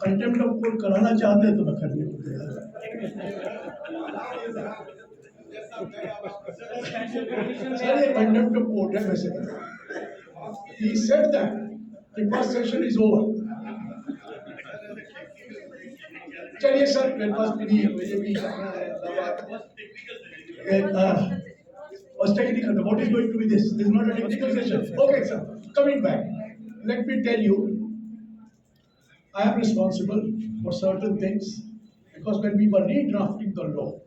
Contempt of court कराना चाहते हैं तो मैं करने को तैयार सर। ये कंटेम्प्ट ऑफ कोर्ट है वैसे। He said that the first session is over. चलिए सर, मेरे पास मेरी मुझे भी जाना है was technical. What is going to be this? This is not a technical session. Okay, sir. Coming back, let me tell you, I am responsible for certain things because when we were redrafting the law,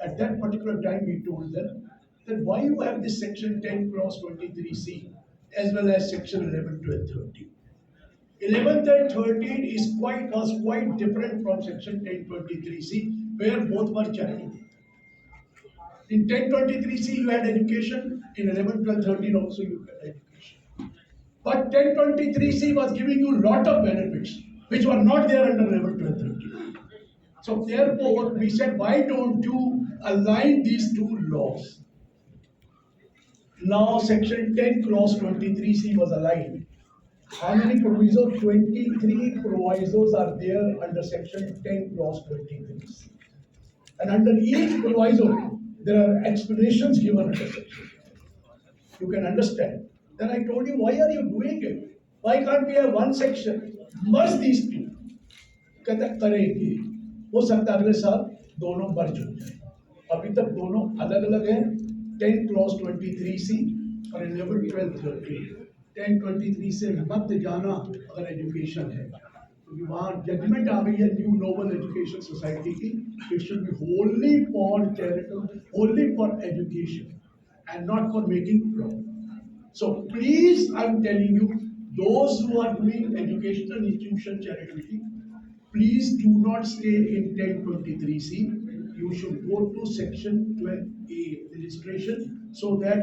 at that particular time we told them that why you have this section 10 cross 23C as well as section 11, 12, 13. 11th and 13 was quite different from section 1023C, where both were charity. In 1023C you had education, in 11, 12, 13 also you had education. But 1023C was giving you lot of benefits which were not there under 11, 12, 13. So therefore we said, why don't you align these two laws? Now section 10 clause 23C was aligned. How many provisos? 23 provisos are there under section 10 clause 23C. And under each proviso, there are explanations given under section. You can understand. Then I told you, why are you doing it? Why can't we have one section? Merge these two. कहता करेंगे, हो सकता है अगले साल दोनों मर्ज हो जाए। अभी तक दोनों अलग अलग हैं, 10 clause 23C और 11, 12, 13। 1023 से मत जाना अगर एजुकेशन है, क्योंकि वहाँ जजमेंट आ गई है न्यू नोबल एजुकेशन सोसाइटी की। It should be only for charitable, only for education and not for making profit. So please I am telling you, those who are doing educational institution charity, please do not stay in 1023C. You should go to section 12A registration, so that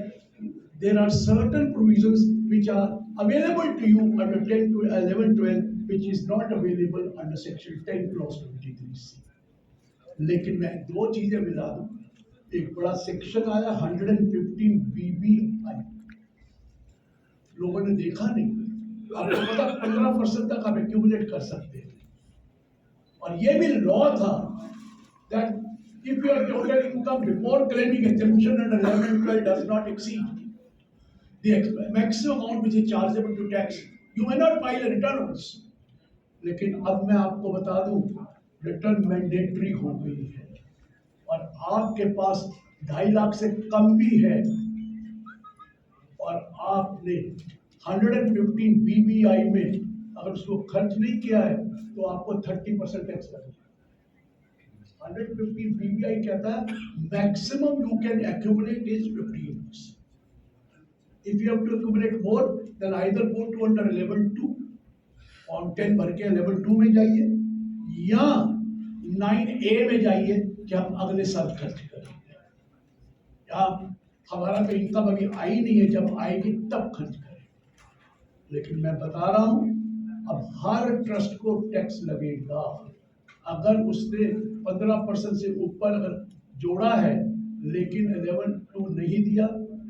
there are certain provisions which are available to you under 10 to 11, 12, which is not available under section 10 clause 23C. लेकिन मैं दो चीजें मिला दूं। एक बड़ा section आया 115 BBI, लोगों ने देखा नहीं। आपको पता 15% तक आप एक्यूमुलेट कर सकते हैं। और ये भी लॉ था that if your total income before claiming exemption under 11 and 12 does not exceed the maximum amount which is chargeable to tax, you may not file a return also. लेकिन अब मैं आपको बता दूं, रिटर्न मैंडेटरी हो गई है और आपके पास 2.5 लाख से कम भी है और आपने 115 BBI में अगर उसको खर्च नहीं किया है तो आपको 30% टैक्स लगेगा। 115 BBI कहता है maximum you can accumulate is 15 years. If you have to accumulate more, then either go to under 11(2), form 10 भर के 11(2) में जाइए या 9A में जाइए कि हम अगले साल खर्च करेंगे। या हमारा तो इनकम अभी आई नहीं है, जब आएगी तब खर्च करेंगे। लेकिन मैं बता रहा हूँ, अब हर ट्रस्ट को टैक्स लगेगा अगर उसने 15% से ऊपर अगर जोड़ा है लेकिन 11(2) नहीं दिया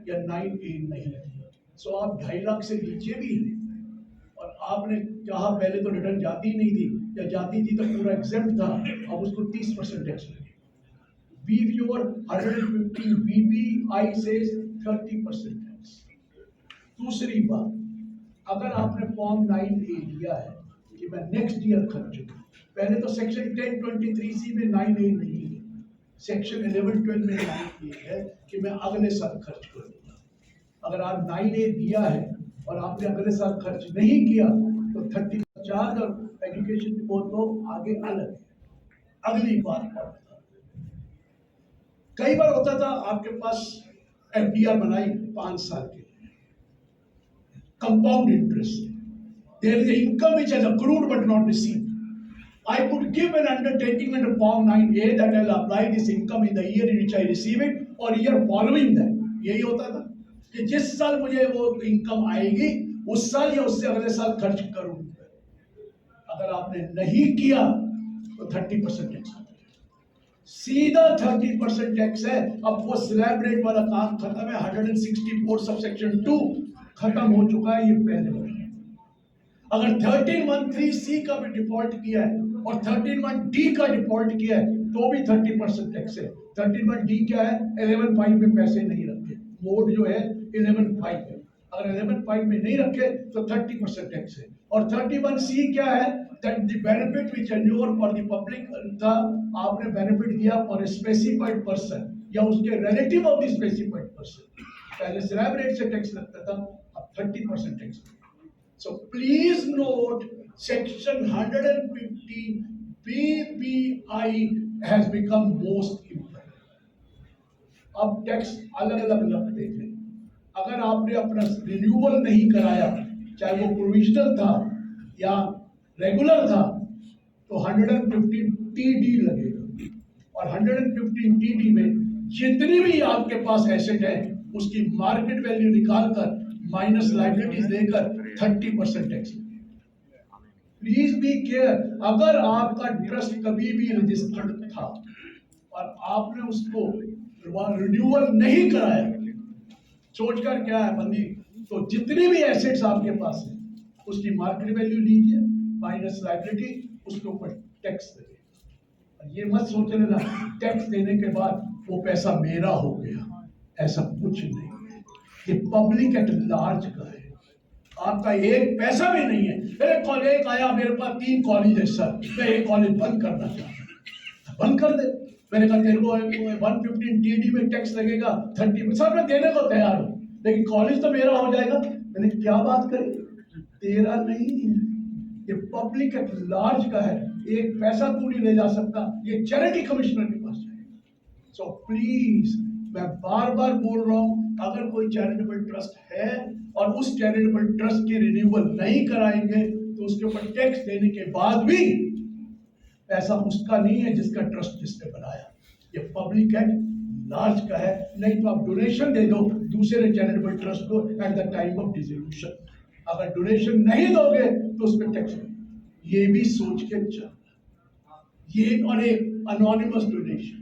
या 9A नहीं दिया। सो आप 2.5 लाख से नीचे भी हैं और आपने कहा पहले तो रिटर्न जाती नहीं थी या जाती थी तो पूरा एग्जेम्प्ट था, अब उसको 30% टैक्स लगेगा। Be your 115 BBI says 30% tax. दूसरी बात, अगर आपने फॉर्म 9A लिया है कि मैं नेक्स्ट ईयर खर्चूंगा, पहले तो सेक्शन 1023C में 9A नहीं है, सेक्शन 11, 12 में 9A है कि मैं अगले साल खर्च करूंगा। अगर आप 9A दिया है और आपने अगले साल खर्च नहीं किया तो 30 चार्ज और एजुकेशन को तो आगे अलग है। अगली बात, कई बार होता था आपके पास FDR बनाई 5 साल के, compound interest. There is an income which has accrued but not received. I could give an undertaking under Form 9A that I will apply this income in the year in which I receive it or year following that. यही होता था कि जिस साल मुझे वो income आएगी उस साल या उससे अगले साल खर्च करूंगा। अगर आपने नहीं किया तो 30% टैक्स, सीधा 30% टैक्स है। अब वो स्लैब रेट वाला काम खत्म है, 164 सबसेक्शन 2 खत्म हो चुका है, ये पहले हो गया। अगर 13(1)(3)(c) का भी डिफॉल्ट किया है और 13(1)(d) का डिफॉल्ट किया है तो भी 30% टैक्स है। 13(1)(d) क्या है? 11(5) में पैसे नहीं रखे, मोड जो है 11(5) है। अगर 11(5) में नहीं रखे तो 30% टैक्स है। और 31(c) क्या है? That the benefit which inure for the public था, आपने बेनिफिट दिया फॉर स्पेसिफाइड पर्सन या उसके relative of the specified person. पहले स्लैब रेट से टैक्स लगता था, अब 30% tax. So please note section 115 BBI has become most important. अब टैक्स अलग अलग लगते थे। अगर आपने अपना रिन्यूअल नहीं कराया, चाहे वो प्रोविजनल था या रेगुलर था, तो 115 TD लगेगा। और 115 TD में जितनी भी आपके पास एसेट है उसकी मार्केट वैल्यू निकालकर माइनस लाइबिलिटीज देकर 30% टैक्स। Please be care. अगर आपका ट्रस्ट कभी भी रजिस्टर्ड था और आपने उसको रिन्यूअल नहीं कराया, सोचकर क्या है बंदी, तो जितनी भी एसेट्स आपके पास है उसकी मार्केट वैल्यू लीजिए माइनस लाइबिलिटी, उसके ऊपर टैक्स दीजिए। ये मत सोच लेना टैक्स देने के बाद वो पैसा मेरा हो गया, ऐसा कुछ नहीं। ये पब्लिक एट लार्ज का है, आपका एक पैसा भी नहीं है। मेरे कॉलेज आया, मेरे पास 3 कॉलेज है सर, मैं एक कॉलेज बंद करना चाहता हूं, बंद कर दे। मैंने कहा तेरे को 115 TD में टैक्स लगेगा 30, सर मैं देने को तैयार हूँ, लेकिन कॉलेज तो मेरा हो जाएगा। मैंने क्या बात करी, तेरा नहीं है, ये पब्लिक एट लार्ज का है, एक पैसा तू नहीं ले जा सकता, ये चैरिटी कमिश्नर के पास जाएगा। सो प्लीज मैं बार बार बोल रहा हूं, अगर कोई चैरिटेबल ट्रस्ट है और उस चैरिटेबल ट्रस्ट की रिन्यूअल नहीं कराएंगे तो उसके ऊपर टैक्स देने के बाद भी पैसा उसका नहीं है जिसका ट्रस्ट जिसने बनाया, ये पब्लिक एट लार्ज का है। नहीं तो आप डोनेशन दे दो दूसरे चैरिटेबल ट्रस्ट को at the time of dissolution, अगर डोनेशन नहीं दोगे तो उसमें टैक्स। ये भी सोच के चलना। ये और एक अनोनिमस डोनेशन,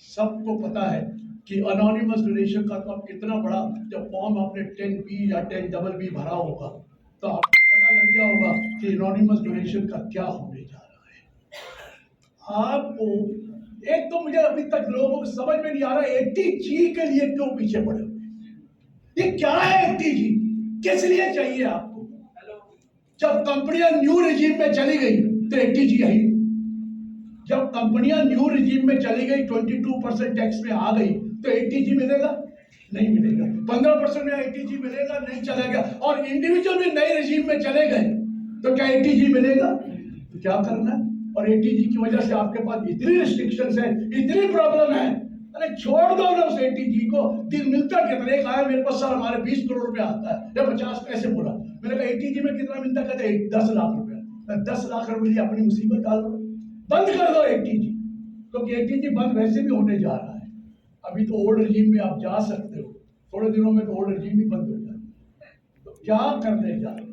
सबको पता है कि अनोनिमस डोनेशन का तो आप इतना बड़ा, जब फॉर्म आपने 10B या 10BB भरा होगा तो आपको पता लग गया होगा कि अनोनिमस डोनेशन का क्या होने जा रहा है। आपको एक तो मुझे अभी तक लोगों को समझ में नहीं आ रहा 80G के लिए क्यों पीछे पड़े हुए। ये क्या है 80G, किस लिए चाहिए आपको? जब कंपनियां न्यू रिजीम में चली गई तो 80G है। जब कंपनियां न्यू रिजीम में चली गई 22% टैक्स में आ गई तो 80G मिलेगा? नहीं मिलेगा। 15% में 80G मिलेगा? नहीं चलेगा। और इंडिविजुअल भी नए रिजीम में चले गए तो क्या 80G मिलेगा? तो क्या करना है? और 80G की वजह से आपके पास इतनी रिस्ट्रिक्शंस है, इतनी प्रॉब्लम है, अरे छोड़ दो ना उस 80G को। दिन मिलता कितना? एक आया मेरे पास, सर हमारे 20 करोड़ रुपया आता है या 50, कैसे बोला? मैंने कहा 80G में कितना मिलता? कहते 10 लाख रुपया। 10 लाख रुपये लिए अपनी मुसीबत डाल दो, बंद कर दो 80G, क्योंकि 80G बंद वैसे भी होने जा रहा है। अभी तो ओल्ड रजीम में आप जा सकते हो, थोड़े दिनों में तो ओल्ड रजीम भी बंद हो जाए। तो क्या करने जा रहे हो?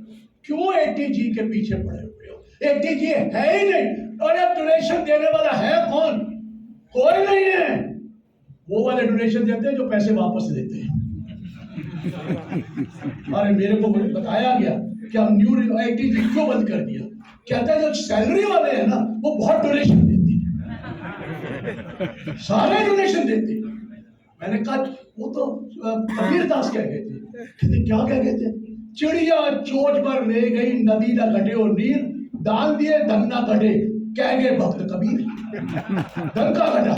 क्यों 80G के पीछे पड़े हुए हो? 80G है ही नहीं। और अब डोनेशन देने वाला है कौन? कोई नहीं है। वो वाले डोनेशन देते हैं जो पैसे वापस लेते हैं। अरे मेरे को बताया गया कि हम न्यू 80G क्यों बंद कर दिया। कहता है जो सैलरी वाले हैं ना वो बहुत डोनेशन देते हैं, सारे डोनेशन देते हैं। मैंने कहा वो तो कबीर दास कह गए थे। कहते क्या कह गए थे? चिड़िया चोट पर ले गई नदी ना घटे और नीर, दान दिए धन ना घटे, कह गए भक्त कबीर। धन का घटा,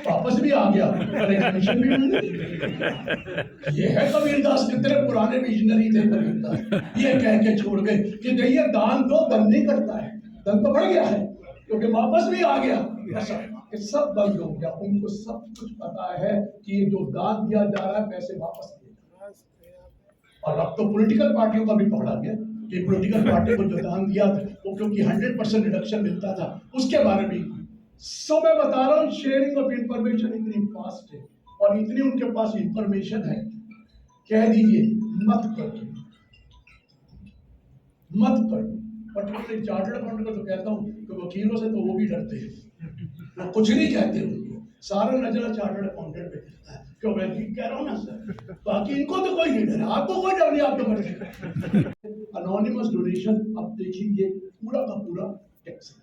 वापस भी आ गया, रिकग्निशन भी मिल गई। ये है कबीर दास, कितने पुराने विजनरी थे कबीर दास। ये कह के छोड़ गए कि देखिए दान दो, धन नहीं करता है, धन तो बढ़ गया है, क्योंकि वापस भी आ गया। ऐसा ये सब बंद हो गया। उनको सब कुछ पता है कि ये जो दान दिया जा रहा है पैसे वापस दिए। और अब तो पॉलिटिकल पार्टियों का भी पकड़ा गया कि पॉलिटिकल पार्टी को जो दान दिया था वो क्योंकि 100% रिडक्शन मिलता था, उसके बारे में। सो मैं बता रहा हूँ शेयरिंग ऑफ इंफॉर्मेशन इतनी फास्ट है और इतनी उनके पास इंफॉर्मेशन है, कह दीजिए मत करो, मत करो। पर्टिकुलरली चार्टर्ड अकाउंटेंट को तो कहता हूँ कि वकीलों से तो वो भी डरते हैं, वो कुछ नहीं कहते उनको, सारा नजर चार्टर्ड अकाउंटेंट पे कहता है। क्यों? मैं कह रहा हूँ ना सर, बाकी इनको तो कोई नहीं डर, आपको कोई डर नहीं, आप तो अनोनिमस डोनेशन अब देख लीजिए पूरा का पूरा टैक्स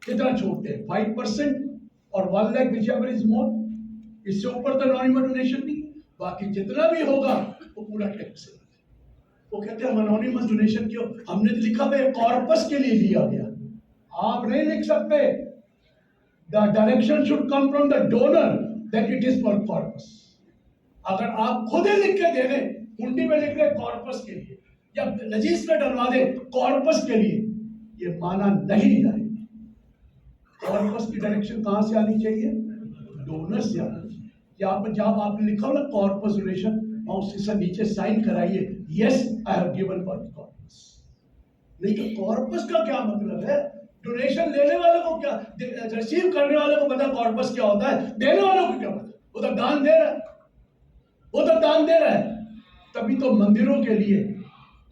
कितना छोड़ते हैं 5% और 1 lakh which ever is more, इससे ऊपर तो अनोनिमस डोनेशन नहीं, बाकी जितना भी होगा वो पूरा टैक्स है। वो कहते हैं अनोनिमस डोनेशन क्यों, हमने तो लिखा है कॉर्पस के लिए लिया गया, आप नहीं लिख सकते the direction should come from the donor that it is for corpus. अगर आप खुद ही लिख के दे दें, हुंडी में लिख रहे कॉर्पस के लिए या रजिस्टर में डलवा दे कॉर्पस के लिए, ये माना नहीं जाएगा। कॉर्पस की डायरेक्शन कहां से आनी चाहिए, डोनर से आनी चाहिए। या जब आपने लिखा हो ना कॉर्पस डोनेशन, और उसके नीचे साइन कराइए yes I have given for corpus. नहीं तो कॉर्पस का क्या मतलब है, डोनेशन लेने वाले को क्या, रिसीव करने वाले को पता कॉर्पस क्या होता है, देने वालों को क्या पता, वो तो दान दे रहा है, वो तो दान दे रहा है। तभी तो मंदिरों के लिए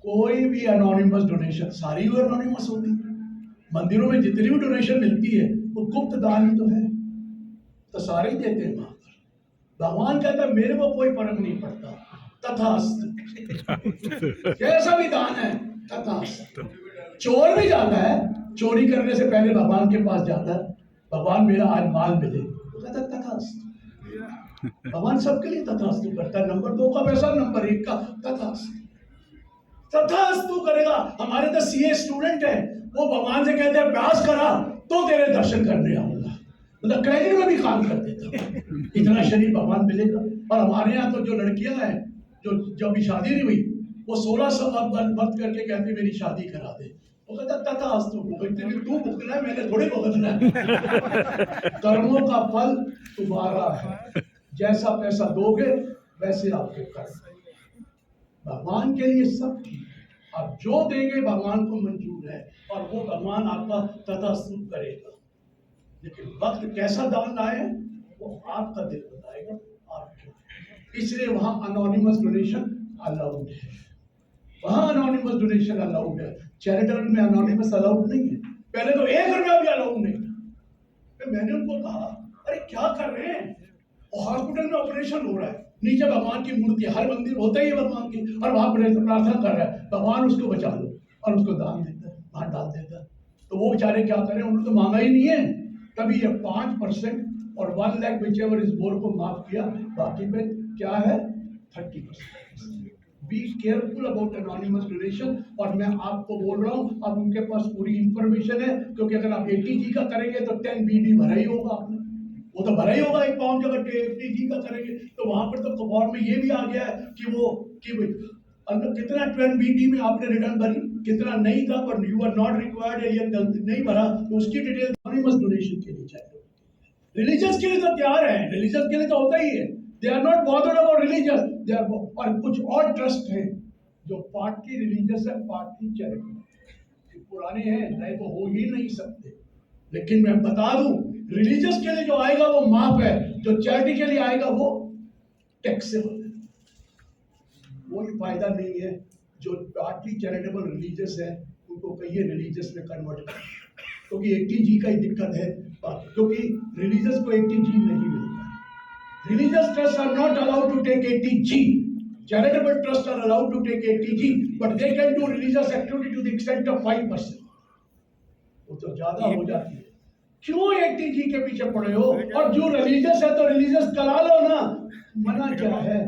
कोई भी अनोनिमस डोनेशन, सारी वो अनोनिमस होती है। मंदिरों में जितनी भी डोनेशन मिलती है वो गुप्त दान ही तो है, तो सारे ही देते हैं वहां पर। भगवान कहता है मेरे को कोई फर्क नहीं पड़ता, तथास्तु जैसा भी दान है तथास्तु। चोर भी जाता है, चोरी करने से पहले भगवान के पास जाता है, भगवान मेरा आज माल मिले, तो कहता है तथास्तु। भगवान सबके लिए तथास्तु करता है, नंबर 2 का पैसा, नंबर 1 का तथास्तु, तथास्तु करेगा। हमारे तो सीए स्टूडेंट है, वो भगवान से कहते हैं अभ्यास करा तो तेरे दर्शन करने आऊंगा, मतलब क्रेडिट में भी काम कर देता, इतना शरीर भगवान मिलेगा। और हमारे यहाँ तो जो लड़कियां हैं जो अभी शादी नहीं हुई, वो 16 साल बर्थ करके कहते मेरी शादी करा दे, वो कहता तथास्तु, तू भुगतना है, मैंने थोड़ी भुगतना है। कर्मों का फल तुम्हारा है, जैसा पैसा दोगे वैसे आपके कर्म। भगवान के लिए सब ठीक है, आप जो देंगे भगवान को मंजूर है और वो भगवान आपका तथास्तु करेगा। लेकिन वक्त कैसा दान लाए वो आपका दिल बताएगा आप क्यों। इसलिए वहां अनोनिमस डोनेशन अलाउड है, वहां अनोनिमस डोनेशन अलाउड है, चैरिटेबल में अनोनिमस अलाउड नहीं है। पहले तो 1 रुपया भी अलाउड नहीं था। मैंने उनको कहा अरे क्या कर रहे हैं, और हॉस्पिटल में ऑपरेशन हो रहा है, नीचे भगवान की मूर्ति, हर मंदिर होता ही है भगवान की, और वहां प्रार्थना कर रहा है भगवान उसको बचा लो, और उसको दान देता है, वहां डाल देता है। तो वो बेचारे क्या करें, उन्होंने तो मांगा ही नहीं है, तभी ये 5% और 1 लाख whichever is more को माफ किया, बाकी पे क्या है 30%। Be careful about anonymous donation. और मैं आपको बोल रहा हूँ अब उनके पास पूरी इंफॉर्मेशन है, क्योंकि अगर आप 80G का करेंगे तो 10 BD भरा ही होगा आपने, वो तो भरा ही होगा 1 पाउंड। अगर 80G का करेंगे तो वहां पर तो फॉर्म में ये भी आ गया है कि अंदर कितना 10 BD में आपने रिटर्न भरी, कितना नहीं था पर यू आर नॉट रिक्वायर्ड, या नहीं भरा तो उसकी डिटेल एनोनिमस डोनेशन के लिए चाहिए। रिलीजियस के लिए तो तैयार है, रिलीजियस के लिए तो होता ही है, they are not bothered about religious, they are. और कुछ और ट्रस्ट है जो पार्टली रिलीजियस है पार्टली चैरिटेबल, पुराने हैं नए तो हो ही नहीं सकते। लेकिन मैं बता दूं रिलीजियस के लिए जो आएगा वो माफ है, जो चैरिटी के लिए आएगा वो टैक्सेबल है। कोई फायदा नहीं है जो पार्टली चैरिटेबल रिलीजियस है उनको कहिए रिलीजियस में कन्वर्ट कर, क्योंकि 80G का ही दिक्कत है, क्योंकि रिलीजियस को 80G नहीं मिलता। Religious trust are not allowed to take 80G, charitable trusts are allowed to take 80G, but they can do religious activity to the extent of 5%, वो तो ज्यादा हो जाती है। क्यों 80G के पीछे पड़े हो, और जो रिलीजियस है तो रिलीजियस करा लो ना, मना क्या है,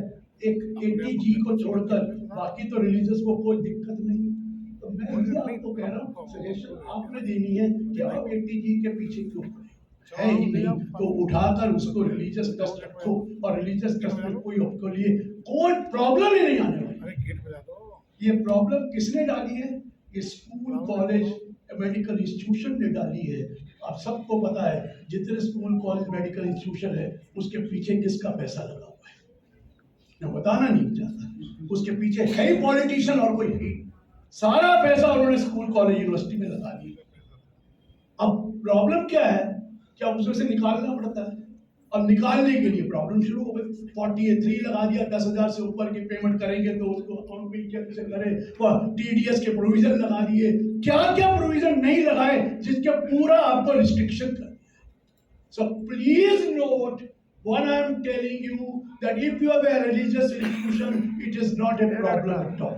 एक 80G को छोड़कर बाकी तो रिलीजियस को कोई दिक्कत नहीं। तो मैं आपको कह रहा हूँ सजेशन आपने देनी है कि आप 80G के पीछे क्यों पड़े, है ही नहीं तो उठाकर उसको रिलीजियस ट्रस्ट रखो, और रिलीजियस ट्रस्ट में कोई आपके लिए कोई प्रॉब्लम ही नहीं आने वाली। ये प्रॉब्लम किसने डाली है, ये स्कूल कॉलेज मेडिकल इंस्टीट्यूशन ने डाली है। आप सबको पता है जितने स्कूल कॉलेज मेडिकल इंस्टीट्यूशन है उसके पीछे किसका पैसा लगा हुआ है, मैं बताना नहीं चाहता, उसके पीछे है ही पॉलिटिशियन और कोई है, सारा पैसा उन्होंने स्कूल कॉलेज यूनिवर्सिटी में लगा दिया। अब प्रॉब्लम क्या है कि अब उसमें से निकालना पड़ता है, और निकालने के लिए प्रॉब्लम शुरू हो गई। 43 लगा दिया, 10,000 से ऊपर की पेमेंट करेंगे तो उसको अकाउंट में कैसे करें, TDS के प्रोविजन लगा दिए, क्या क्या प्रोविजन नहीं लगाए जिसके पूरा आपको रिस्ट्रिक्शन कर दिया। So please note what I am telling you that if you have a religious institution it is not a problem at all,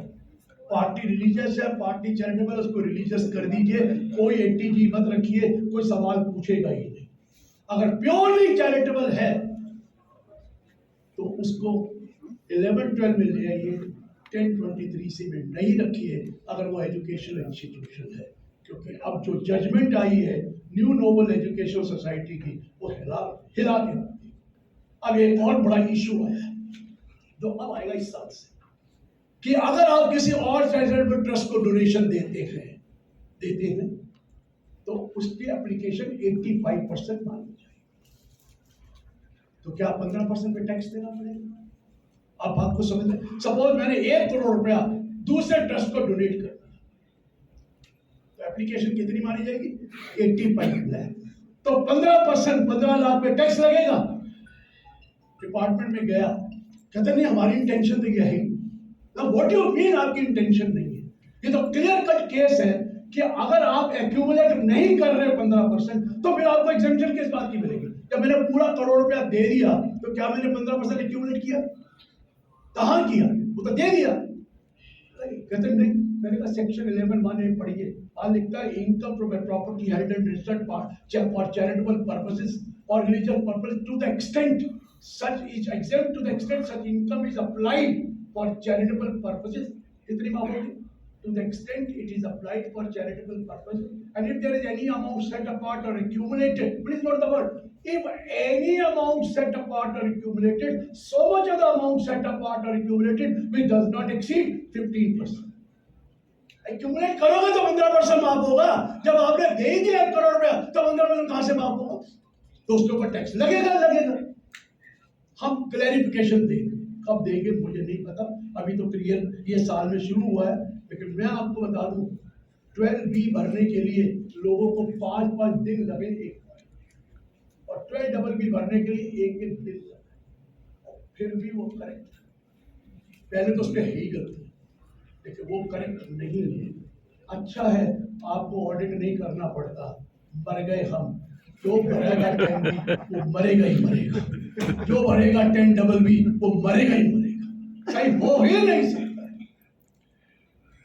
party religious है, पार्टी चैरिटेबल, उसको रिलीजियस कर दीजिए, कोई एंटीजी मत रखिए, कोई सवाल पूछेगा ही नहीं। अगर प्योरली चैरिटेबल है तो उसको 11-12 में ले आइए, 1023C में नहीं रखिए अगर वो एजुकेशनल इंस्टीट्यूशन है, क्योंकि अब जो जजमेंट आई है न्यू नोबल एजुकेशनल सोसाइटी की, वो हिला हिला के रखती। अब एक और बड़ा इशू आया है जो अब आएगा इस साल से, कि अगर आप किसी और चैरिटेबल ट्रस्ट को डोनेशन देते हैं तो उसकी एप्लीकेशन 85% मानी जाएगी, तो क्या 15% पे टैक्स देना पड़ेगा? अब आपको समझ में, सपोज मैंने 1 करोड़ रुपया दूसरे ट्रस्ट को डोनेट कर दिया, तो एप्लीकेशन कितनी मानी जाएगी? 85 लाख। तो 15%, 15 लाख पे टैक्स लगेगा। डिपार्टमेंट में गया, कहते नहीं हमारी इंटेंशन तो यही। व्हाट यू मीन आपकी इंटेंशन नहीं है? ये तो क्लियर कट केस है कि अगर आप एक्यूमुलेट नहीं कर रहे 15% तो फिर आपको एग्जेम्पशन किस बात की मिलेगी? जब मैंने पूरा करोड़ रुपया दे दिया तो क्या मैंने 15% एक्यूमुलेट किया? कहाँ किया? वो तो दे दिया। कहते नहीं, मैंने कहा सेक्शन 11(1) पढ़िए, वहां लिखता है income from property held and registered for charitable purposes और religious purpose to the extent such is exempt to the extent such income is applied for charitable purposes. कितनी बात होगी? To the extent it is applied for charitable purposes, and if there is any amount set apart or accumulated, please note the word, if any amount set apart or accumulated, so much of the amount set apart or accumulated which does not exceed 15%. Accumulate करोगे तो 15% माफ होगा। जब आपने दे ही दिया 1 करोड़ रुपया तो 15% कहां से माफ होगा? तो उसके ऊपर टैक्स लगेगा। हम क्लैरिफिकेशन देंगे, कब देंगे मुझे नहीं पता, अभी तो क्लियर ये साल में शुरू हुआ है। लेकिन मैं आपको बता दूं 12B भरने के लिए लोगों को 5-5 दिन लगे एक बार, और 12BB भरने के लिए 1-1 दिन लगे, और फिर भी वो करेक्ट। पहले तो उसके है ही गलती, लेकिन वो करेक्ट नहीं है। अच्छा है आपको ऑडिट नहीं करना पड़ता। मर गए हम, जो भरेगा 10B वो मरेगा ही मरेगा, जो भरेगा 10BB वो मरेगा ही मरेगा, सही हो ही नहीं सकता।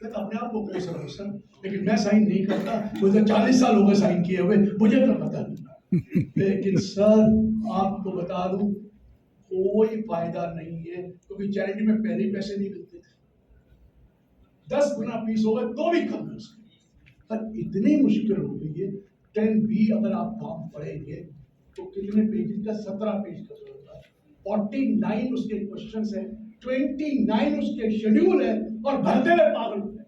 तो अपने आप को कोई समस्या, लेकिन मैं साइन नहीं करता, मुझे 40 साल हो गए साइन किए हुए, मुझे तो पता नहीं। लेकिन सर आपको बता दूं कोई फायदा नहीं है, क्योंकि चैरिटी में पहले ही पैसे नहीं मिलते थे, 10 गुना फीस होगा तो भी कम है उसकी। पर इतनी मुश्किल हो गई है। 10B अगर आप फॉर्म पढ़ेंगे तो कितने पेज का? 17 पेज का होता है, 49 उसके क्वेश्चंस है, 29 उसके शेड्यूल है, और भरते हुए पागल हो गए।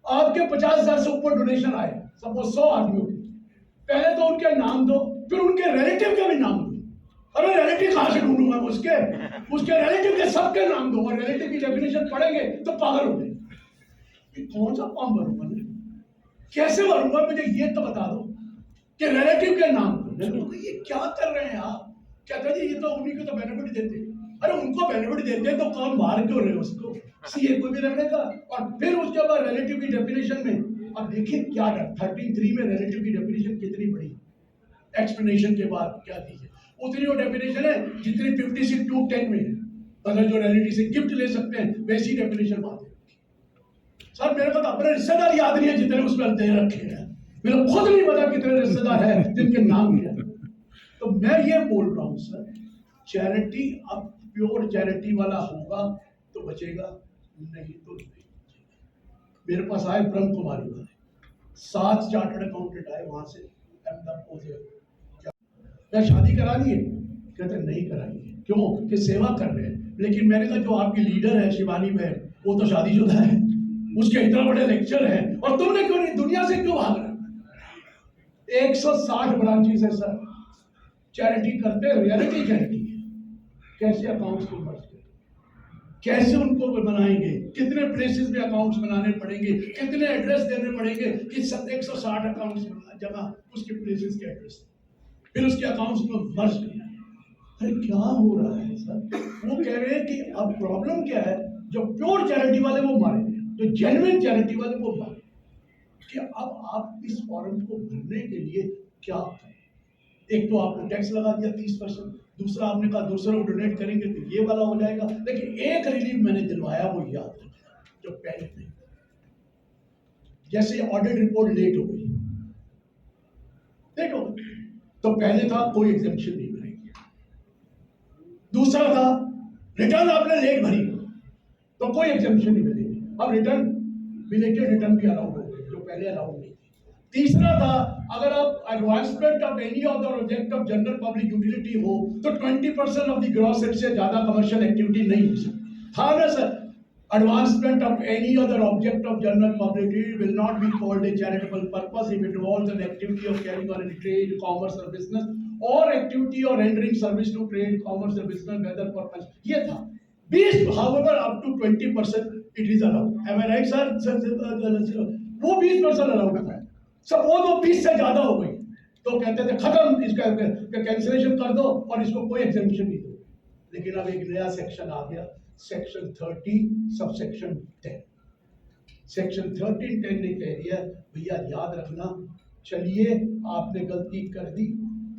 आपके 50,000 से ऊपर डोनेशन आए, सपोज 100 आदमियों के, पहले तो उनके नाम दो, फिर उनके रिलेटिव के भी नाम दो। अरे रिलेटिव कहां से ढूंढूंगा? उसके रिलेटिव के सबके नाम दो, और रिलेटिव की डेफिनेशन पढ़ेंगे तो पागल हो गए। कौन सा फॉर्म भरूंगा, कैसे भरूंगा? मुझे ये तो बता दो कि रिलेटिव के नाम दो। ये क्या कर रहे हैं आप? कहते जी ये तो उन्हीं को तो बेनिफिट देते। अरे उनको बेनिफिट देते तो कौन बाहर क्यों रहे उसको? सीए को भी रखने का, और फिर उसके बाद रिलेटिव की डेफिनेशन में अब देखिए क्या 13(3) में रिलेटिव की डेफिनेशन कितनी बड़ी, एक्सप्लेनेशन के बाद क्या दी है उतनी वो डेफिनेशन है जितनी 56(2)(10) में है। अगर जो रिलेटिव से गिफ्ट ले सकते हैं वैसी डेफिनेशन बात है। सर मेरे को तो अपने रिश्तेदार याद नहीं है जितने उसमें दे रखे हैं, मेरे खुद नहीं पता कितने रिश्तेदार हैं जिनके नाम है। तो मैं ये बोल रहा हूँ सर, चैरिटी अब प्योर चैरिटी वाला होगा तो बचेगा, नहीं तो नहीं बचेगा। मेरे पास आए ब्रह्म कुमारी वाले, 7 चार्टर्ड अकाउंटेंट आए वहां से, क्या शादी करानी है? कहते नहीं करानी है। क्यों? कि सेवा कर रहे हैं। लेकिन मैंने कहा जो आपकी लीडर है शिवानी बहन, वो तो शादीशुदा है, उसके इतना बड़े लेक्चर है, और तुमने क्यों नहीं, दुनिया से क्यों भाग रहे? 160 ब्रांचेस है सर, चैरिटी करते हैं, रियलिटी चैरिटी है। कैसे अकाउंट्स को मर्ज करें, कैसे उनको बनाएंगे, कितने प्लेसेस में अकाउंट्स बनाने पड़ेंगे, कितने एड्रेस देने पड़ेंगे कि 160 अकाउंट्स जगह उसके प्लेसेस के एड्रेस, फिर उसके अकाउंट्स को मर्ज करना। अरे क्या हो रहा है सर? वो कह रहे हैं कि अब प्रॉब्लम क्या है, जो प्योर चैरिटी वाले वो मारे, जो जेन्युइन चैरिटी वाले वो मारे। कि अब आप इस फॉर्म को भरने के लिए क्या करें? एक तो आपने टैक्स लगा दिया 30%, दूसरा आपने कहा दूसरे को डोनेट करेंगे तो ये वाला हो जाएगा। लेकिन एक रिलीफ मैंने दिलवाया, वो याद रखना, जो पहले थे। जैसे ऑडिट रिपोर्ट लेट हो गई, तो पहले था कोई एग्जेम्पशन नहीं मिलेगी। दूसरा था रिटर्न आपने लेट भरी तो कोई एग्जेम्पशन नहीं मिलेगी। अब रिटर्न बिलेटेड रिटर्न भी अलाउड हो गए जो पहले अलाउड नहीं थी। तीसरा था अगर आप advancement of any other object of general public utility हो तो 20% ऑफ द ग्रॉस सेट से ज्यादा कमर्शियल एक्टिविटी नहीं हो सकती। हाँ ना sir, advancement of any other object of general public utility will not be called a charitable purpose if it involves an activity of carrying on in trade, commerce or business or activity or rendering service to trade, commerce or business whether purpose। ये था 20, however up to 20% it is allowed। Am I right sir? वो 20% allowed है। Suppose वो 20 से ज्यादा हो गई तो कहते थे खत्म, इसका कैंसिलेशन कर दो और इसको कोई एग्जेम्पशन नहीं दो। लेकिन अब एक नया सेक्शन आ गया, सेक्शन 13 सबसेक्शन 10। सेक्शन 13(10) ने कह दिया भैया याद रखना, चलिए आपने गलती कर दी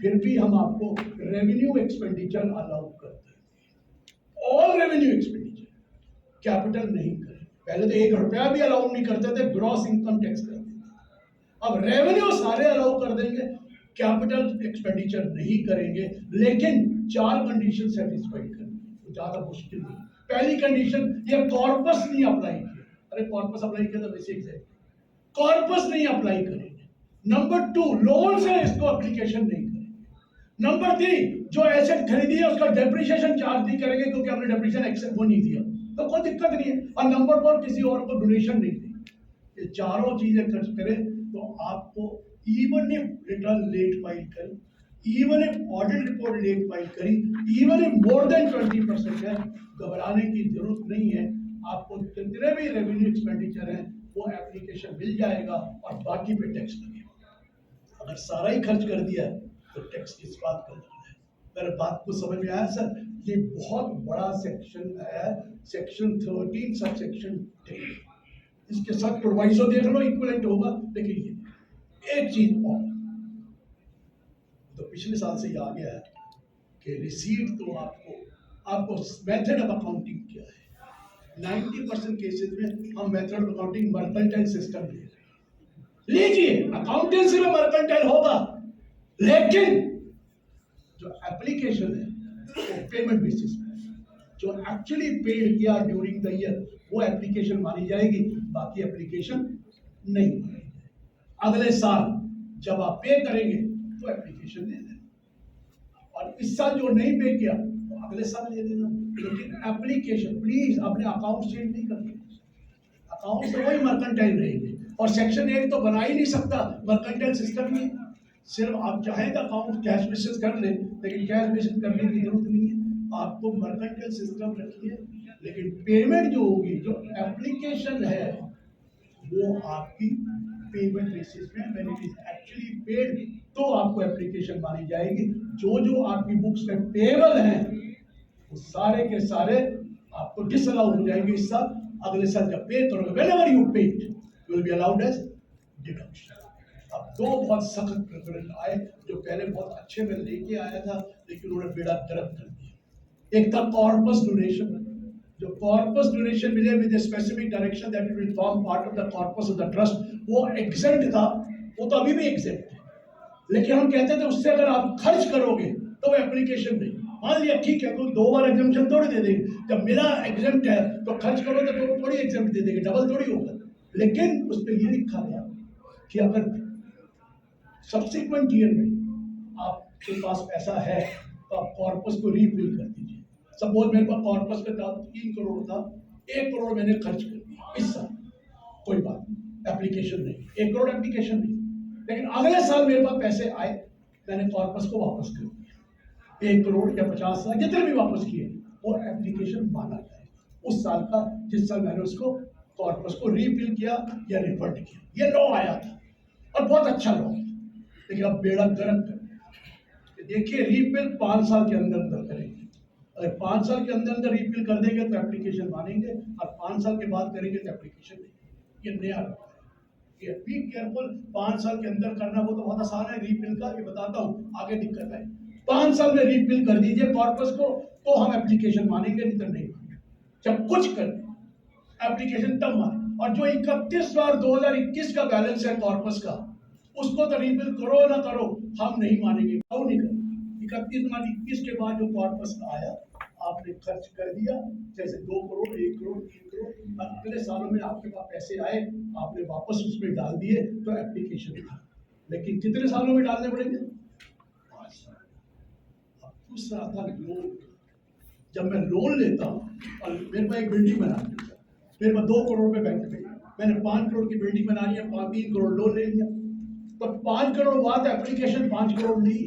फिर भी हम आपको रेवेन्यू एक्सपेंडिचर अलाउ करते हैं। ऑल रेवेन्यू एक्सपेंडिचर, कैपिटल नहीं करें। पहले तो 1 रुपया भी अलाउ नहीं करते थे, ग्रॉस इनकम टैक्स करते थे। अब रेवेन्यू सारे अलाउ कर देंगे, कैपिटल एक्सपेंडिचर नहीं करेंगे, लेकिन 4 कंडीशन सेटिस्फाई करनी, ज्यादा मुश्किल नहीं। पहली कंडीशन, ये कॉर्पस नहीं अप्लाई किया। अरे कॉर्पस अप्लाई किया तो वैसे एग्जैक्ट, कॉर्पस नहीं अप्लाई करेंगे। नंबर 2, लोन से इसको एप्लीकेशन नहीं करेंगे। नंबर 3, जो एसेट खरीदी है उसका डेप्रिसिएशन चार्ज नहीं करेंगे क्योंकि हमने डेप्रिसिएशन एक्सेप्ट वो नहीं दिया, तो कोई दिक्कत नहीं है। और नंबर 4, किसी और को डोनेशन नहीं देंगे। ये चारों चीजें खर्च करें तो आपको even if return late file करें, even if audit report late file करी, even if more than 20% है, घबराने की जरूरत नहीं है। आपको जितने भी रेवेन्यू एक्सपेंडिचर है वो एप्लीकेशन मिल जाएगा और बाकी पे टैक्स लगेगा। अगर सारा ही खर्च कर दिया तो टैक्स किस बात का लगना है? मेरे बात को समझ में आया सर? ये बहुत बड़ा सेक्शन है, सेक्शन 13 सब सेक्शन 10। इसके साथ प्रोवाइजो देख लो, इक्विवेलेंट होगा। लेकिन ये एक चीज और तो पिछले साल से ये आ गया है कि रिसीट तो आपको मेथड ऑफ अकाउंटिंग क्या है। 90% केसेस में हम method of accounting mercantile system ले रहे हैं। लीजिए, अकाउंटेंसी में मर्केंटाइल होगा, लेकिन जो एप्लीकेशन है वो पेमेंट बेसिस पे, जो एक्चुअली पेड किया ड्यूरिंग द ईयर वो एप्लीकेशन मानी जाएगी, बाकी एप्लीकेशन नहीं मानी जाएगी। अगले साल जब आप पे करेंगे तो एप्लीकेशन दे देना, और इस साल जो नहीं पे किया तो अगले साल दे देना। लेकिन एप्लीकेशन प्लीज अपने अकाउंट चेंज नहीं करना, अकाउंट से वही मर्केंटाइल रहेंगे। और सेक्शन 8 तो बना ही नहीं सकता मर्केंटाइल सिस्टम में। सिर्फ आप चाहें तो अकाउंट कैश बेसिस कर ले, लेकिन कैश बेसिस करने की जरूरत नहीं है। आपको मर्केंटाइल सिस्टम रखिए, लेकिन पेमेंट जो होगी, जो एप्लीकेशन है वो आपकी पेमेंट बेसिस में, when it is actually paid तो आपको एप्लीकेशन मानी जाएगी। जो आपकी बुक्स में पेबल हैं वो सारे के सारे आपको डिसअलाउ हो जाएंगे इस साल। अगले साल जब पे करोगे, whenever you pay you will be allowed as deduction. अब 2 बहुत सख्त प्रेफरेंस आए, जो पहले बहुत अच्छे में लेके आया था लेकिन उन्होंने बेड़ा गर्क कर दिया। एक था कॉर्पस डोनेशन, जो कॉर्पस डोनेशन मिले with specific direction that it will form part of the corpus of the trust, वो एग्जेम्प्ट था, वो तो अभी भी एग्जेम्प्ट है। लेकिन हम कहते थे उससे अगर आप खर्च करोगे तो वो एप्लीकेशन नहीं। मान लिया ठीक है, कोई 2 बार एग्जेम्पशन थोड़ी दे देंगे, जब मिला एग्जेम्प्ट है तो खर्च करो तो थोड़ी एग्जेम्प्ट दे देंगे, डबल थोड़ी होगा। लेकिन उस पर ये लिखा गया कि अगर सब्सिक्वेंट ईयर में आपके पास पैसा है तो आप कॉर्पस को रीफिल कर दीजिए। सपोज मेरे पास कॉर्पस का 3 करोड़ था, 1 करोड़ मैंने खर्च कर दिया इस साल, कोई बात नहीं, एप्लीकेशन नहीं, 1 करोड़ एप्लीकेशन नहीं। लेकिन अगले साल मेरे पास पैसे आए, मैंने कॉर्पस को वापस कर दिया, 1 करोड़ या 50 लाख जितने भी वापस किए वो एप्लीकेशन माना जाएगा उस साल का, जिस साल मैंने उसको कॉर्पस को रीफिल किया या रिफंड किया। ये लॉ आया था और बहुत अच्छा लॉ, लेकिन अब बेड़ा गर्क कर। देखिए, रीफिल 5 साल के अंदर अंदर करेंगे। अगर 5 साल के अंदर अंदर रीफिल कर देंगे तो एप्लीकेशन मानेंगे, और 5 साल के बाद करेंगे तो एप्लीकेशन नहीं। ये नया लॉ है, ये बी केयरफुल। 5 साल के अंदर करना वो तो बहुत आसान है रीफिल का, ये बताता हूँ, आगे दिक्कत है। 5 साल में रीफिल कर दीजिए कॉर्पस को तो हम एप्लीकेशन मानेंगे, नहीं तो नहीं मानेंगे। जब कुछ कर एप्लीकेशन तब माने। और जो 31/2021 का बैलेंस है कॉर्पस का, उसको तो रिबिल करो ना करो, हम नहीं मानेंगे, क्यों नहीं करेंगे। 31/21 के बाद जो कॉर्पस आया, आपने खर्च कर दिया, जैसे 2 करोड़, 1 करोड़, 3 करोड़, अगले सालों में आपके पास पैसे आए, आपने वापस उसमें डाल दिए, तो एप्लीकेशन था। लेकिन कितने सालों में डालने पड़ेंगे? 5 साल। अब दूसरा था लोन। जब मैं लोन लेता हूँ और मेरे पास एक बिल्डिंग बना दी, मेरे पास 2 करोड़ रुपए बैंक में, मैंने 5 करोड़ की बिल्डिंग बनानी है, 3 करोड़ लोन ले लिया, तो 5 करोड़ हुआ तो एप्लीकेशन 5 करोड़ दी।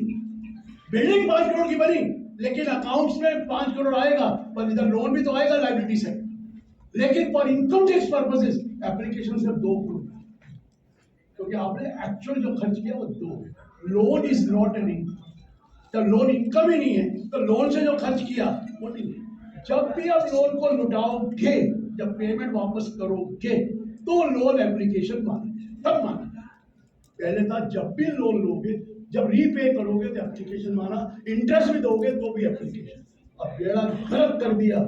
बिल्डिंग 5 करोड़ की बनी, लेकिन अकाउंट्स में 5 करोड़ आएगा, पर इधर लोन भी तो आएगा लाइबिलिटी से। लेकिन for income tax purposes application सिर्फ 2 करोड़, क्योंकि आपने एक्चुअल जो खर्च किया वो 2। Loan is not an income, तो लोन इनकम ही नहीं है, तो लोन से जो खर्च किया वो नहीं है। जब भी आप लोन को लौटाओगे, जब पेमेंट वापस करोगे, तो लोन एप्लीकेशन मानेंगे, तब मानेंगे। पहले था जब भी लोन लोगे, जब रीपे करोगे तो एप्लीकेशन माना, इंटरेस्ट भी दोगे तो भी एप्लीकेशन। अब बेड़ा गर्क कर दिया,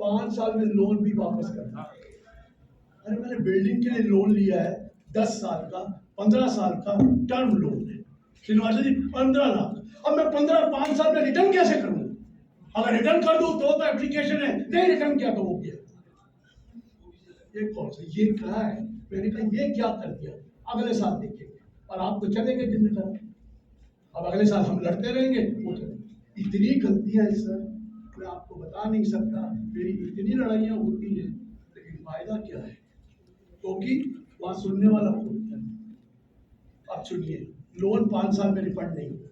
5 साल में लोन भी वापस करना। अरे मैंने बिल्डिंग के लिए लोन लिया है 10 साल का, 15 साल का टर्म लोन है, श्रीनिवास जी 15 लाख। अब मैं 5 साल में रिटर्न कैसे करूं? अगर रिटर्न कर दूं तो एप्लीकेशन है, नहीं रिटर्न किया तो हो गया। ये कौन सा, ये क्या है? मैंने कहा ये क्या कर दिया, अगले साल देखेंगे। और आप तो चले गए जिम्मे तरह, अब अगले साल हम लड़ते रहेंगे, वो चले। इतनी गलतियां हैं सर, मैं आपको बता नहीं सकता, मेरी इतनी लड़ाइयां होती हैं, लेकिन फायदा क्या है? क्योंकि वहां सुनने वाला कोई नहीं। अब सुनिए, लोन 5 साल में रिफंड नहीं होगा।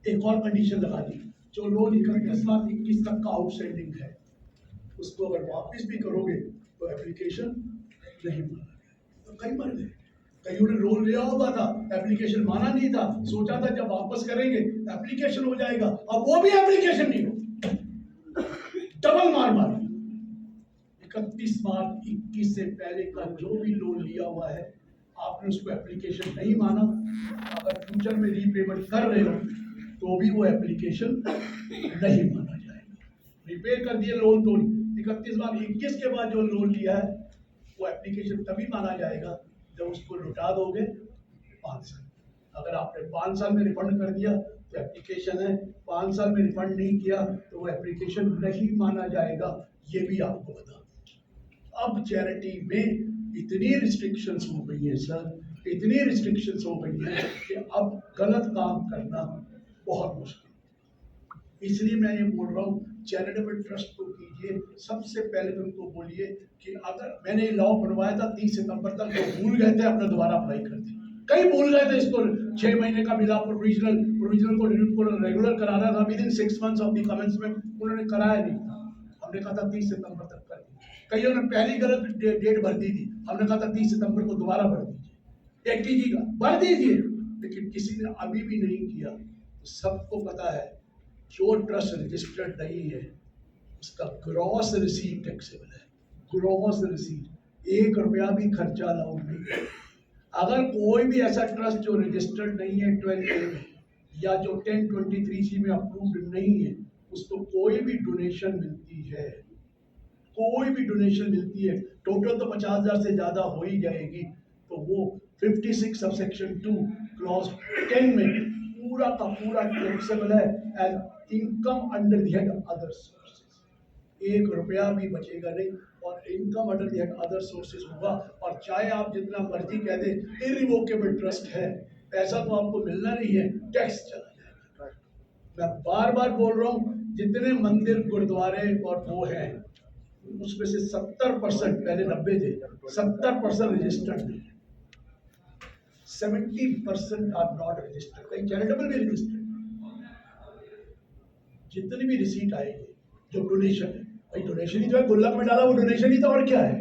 एक और कंडीशन लगा दी, जो लोन 31/21 तक का आउटस्टैंडिंग है, उसको अगर वापस भी करोगे तो एप्लीकेशन नहीं माना। तो कई मर गए, कईयों ने लोन लिया होगा था, एप्लीकेशन माना नहीं था, सोचा था जब वापस करेंगे एप्लीकेशन हो जाएगा, अब वो भी एप्लीकेशन नहीं हो, डबल मार मारी। 31/21 से पहले का जो भी लोन लिया हुआ है, आपने उसको एप्लीकेशन नहीं माना, अगर फ्यूचर में रीपेमेंट कर रहे हो तो भी वो एप्लीकेशन नहीं माना जाएगा। रिपे कर दिए लोन तो 31/21 के बाद जो लोन लिया है वो एप्लीकेशन तभी माना जाएगा जब उसको लौटा दोगे 5 साल। अगर आपने 5 साल में रिफंड कर दिया तो एप्लीकेशन है, 5 साल में रिफंड नहीं किया तो वो एप्लीकेशन नहीं माना जाएगा, ये भी आपको बता। अब चैरिटी में इतनी रिस्ट्रिक्शंस हो गई है सर, इतनी रिस्ट्रिक्शंस हो गई है कि अब गलत काम करना बहुत मुश्किल। इसलिए मैं ये बोल रहा हूँ, चैरिटेबल ट्रस्ट को कीजिए। सबसे पहले तो उनको बोलिए कि अगर मैंने लॉ बनवाया था 30 सितंबर तक, तो भूल गए थे, अपना दोबारा अप्लाई कर दिया। कई भूल गए थे, इसको 6 महीने का मिला, प्रोविजनल को रेगुलर कराना था, with in 6 months of the commencement, उन्होंने कराया नहीं था। हमने कहा था 30 सितंबर तक कर दिया। कईयों ने पहली गलत डेट भर दी थी, हमने कहा था 30 सितंबर को दोबारा भर दीजिए, एक कीजिएगा, भर दीजिए, लेकिन किसी ने अभी भी नहीं किया। तो सबको पता है, जो ट्रस्ट रजिस्टर्ड नहीं है उसका ग्रॉस रिसीट टैक्सेबल है, ग्रॉस रिसीट, 1 रुपया भी खर्चा अलाउड नहीं। अगर कोई भी ऐसा ट्रस्ट जो रजिस्टर्ड नहीं है 12A में या जो 1023C में अप्रूव्ड नहीं है, उसको कोई भी डोनेशन मिलती है, कोई भी डोनेशन मिलती है, टोटल तो 50,000 से ज्यादा हो ही जाएगी, तो वो 56 सब सेक्शन 2 क्लॉज 10 में पूरा का पूरा टैक्सेबल है as income under the head other sources. 1 रुपया भी बचेगा नहीं, और income under the head other sources होगा। और चाहे आप जितना मर्जी कह दें इरिवोकेबल ट्रस्ट है, पैसा तो आपको मिलना नहीं है, टैक्स चला जाएगा। मैं बार बार बोल रहा हूँ, जितने मंदिर गुरुद्वारे और वो हैं, उसमें से 70%, पहले 90 थे, 70% रजिस्टर्ड नहीं है, 70% आर नॉट रजिस्टर्ड। कहीं चैरिटेबल भी रजिस्टर्ड। जितनी भी रिसीट आएगी, जो डोनेशन है, भाई डोनेशन ही जो है, गुल्लक में डाला वो डोनेशन ही तो, और क्या है?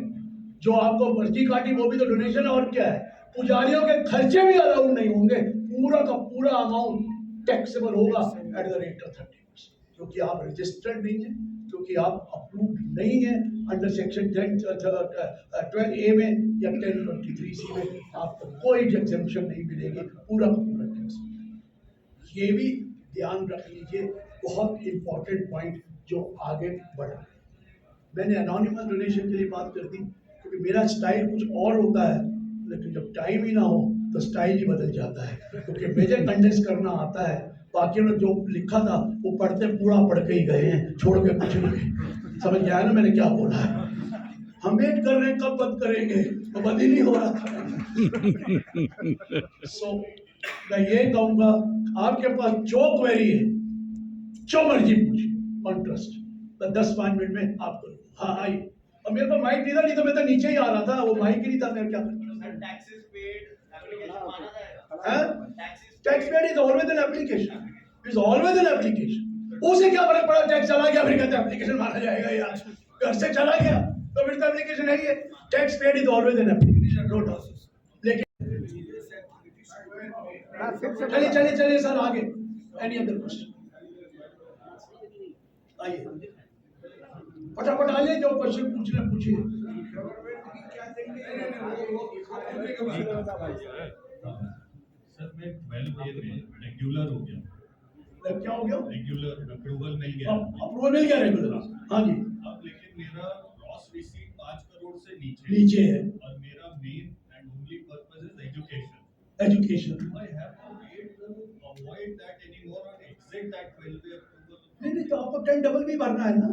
जो आपको पर्ची काटी वो भी तो डोनेशन है, और क्या है? पुजारियों के खर्चे भी अलाउड नहीं होंगे, पूरा का पूरा अमाउंट टैक्सेबल होगा एट द रेट ऑफ 30%, क्योंकि आप रजिस्टर्ड नहीं है, क्योंकि आप अप्रूव्ड नहीं है अंडर सेक्शन 12A में या 1023C में, आपको कोई एग्जेम्पशन नहीं मिलेगी, पूरा का पूरा टैक्स। ये भी ध्यान रख लीजिए, बहुत इंपॉर्टेंट पॉइंट जो आगे बढ़ा। मैंने एनोनिमस डोनेशन के लिए बात कर दी, क्योंकि मेरा स्टाइल कुछ और होता है, लेकिन जब टाइम ही ना हो तो स्टाइल ही बदल जाता है, क्योंकि मुझे कंडेंस करना आता है। बाकियों ने जो लिखा था वो पढ़ते पूरा पढ़ के ही गए हैं, छोड़ के कुछ नहीं गए। समझ गया ना मैंने क्या बोला है? हम वेट कर रहे हैं कब बंद करेंगे, तो बंद ही नहीं हो रहा था। सो मैं ये कहूंगा, आपके पास जो क्वेरी है, जो मर्जी पूछिए ऑन ट्रस्ट, तो 10-5 मिनट में आप करो। हाँ आइए। और मेरे पास माइक नहीं था, नहीं तो मैं तो नीचे ही आ रहा था, वो माइक ही नहीं था, मैं क्या करता? Taxes paid application माना जाएगा? Tax paid is always an application, is always an application. उसे क्या फर्क पड़ा, टैक्स चला गया फिर कहते एप्लीकेशन माना जाएगा यार, घर से चला गया तो फिर तो एप्लीकेशन है ही है। Tax paid is always an application, no doubt. लेकिन चलिए चलिए चलिए सर आगे, एनी अदर क्वेश्चन? आइए फटाफट आइए, जो क्वेश्चन पूछना पूछिए। सर मैं 12 ईयर में रेगुलर हो गया, क्या हो गया? रेगुलर अप्रूवल मिल गया, अप्रूवल मिल गया रेगुलर, हाँ जी। अब लेकिन मेरा ग्रॉस रिसीट 5 करोड़ से नीचे है, और मेरा main and only purpose is education. Education. I have to wait to avoid that anymore or exit that 12 year approval. नहीं नहीं, तो आपको 10 डबल भी भरना है ना।